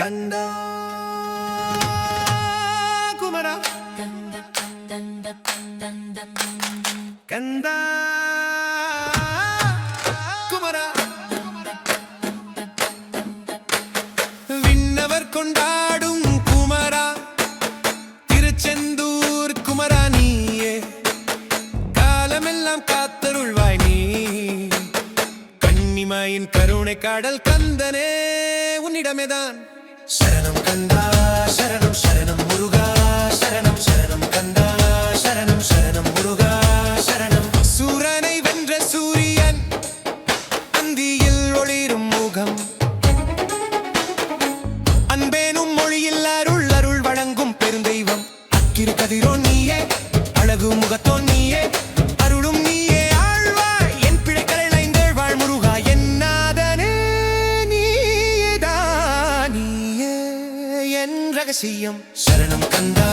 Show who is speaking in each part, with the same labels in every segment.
Speaker 1: கந்தா குமரா கந்தா குமரா விண்ணவர் கொண்டாடும் குமரா திருச்செந்தூர் குமரா நீயே காலமெல்லாம் காத்தருள்வாய் நீ கன்னிமாயின் கருணை காடல் கந்தனே உன்னிடமேதான் சரணம் கந்தா சரணம் சரணம் முருகா சரணம் சரணம் கந்தா சரணம் சரணம் முருகா சரணம் சூரனை வென்ற சூரியன் அந்தியில் ஒளிரும் முகம் அன்பேனும் மொழியில் அருள் அருள் வழங்கும் பெருந்தெய்வம் அக்கிரு கதிரோ நீயே அழகு முகத்தோ நீயே அருளும் நீயே ஆழ்வாய் என் பிழைகளை நைந்தேள் வாழ் முருகா என்னாதனே நீயேதான் நீயே என் ரகசியம் சரணம் கந்தா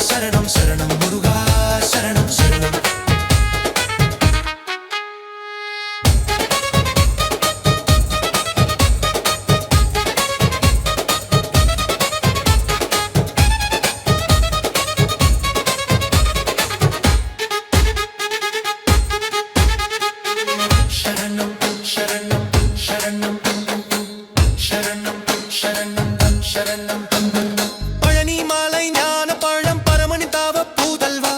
Speaker 1: சரணம் சரணம் முருகா சரணம் சரணம் பழனி மாலை ஞான பழம் பரமணி தாவ பூதல்வா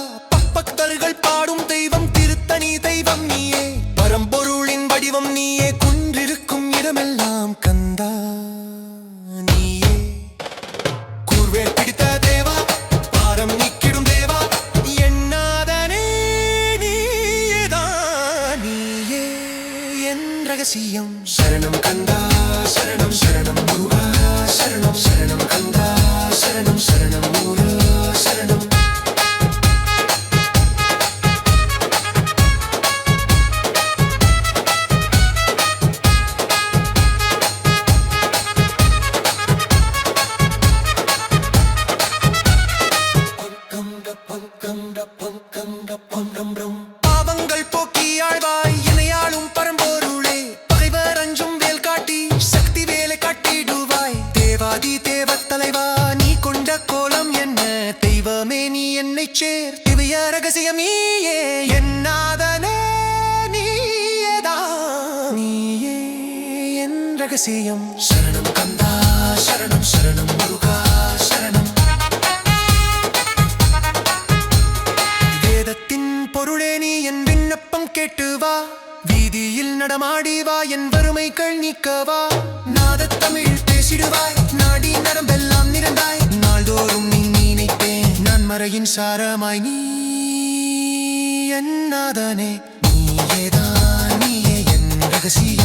Speaker 1: பக்தர்கள் பாடும் தெய்வம் திருத்தணி தெய்வம் நீயே பரம்பொருளின் வடிவம் நீயே குன்றிருக்கும் இடமெல்லாம் கந்தா நீயே கூர்வேல் பிடித்த தேவா பாரம் நீக்கிடும் தேவா என்னாதனே நீயேதான் நீயே என் ரகசியம் சரணம் கந்தா சரணம் சரணம் முருகா சரணம் சரணம் கந்தா சரணம் சரணம் முருகா சரணம் பாவங்கள் போக்கி ஆழ்வாய் இணையாளும் பரம்பொருளே பகைவர் அஞ்சும் வேல் காட்டி சக்தி வேலை காட்டிடுவாய் தேவாதி தேவத் தலைவா நீ கொண்ட கோலம் என்ன தெய்வமே நீ என்னை சேர் திவ்ய ரகசியம் நீயே என்னாதனே நீயேதான் நீயே என் ரகசியம் சரணம் கந்தா சரணம் சரணம் முருகா சரணம் வேதத்தின் பொருளே நீ என் விண்ணப்பம் கேட்டு வா வீதியில் நடமாடி வா என் வறுமைகள் நீக்கவா நாதத் தமிழ் பேசிடுவாய் நாடி நரம்பெல்லாம் நிறந்தாய் நாள்தோறும் நீ நினைப்பேன் நான் மறையின் சாரமாய் நீ என் நாதனே நீயேதான் நீயே என் ரகசியம்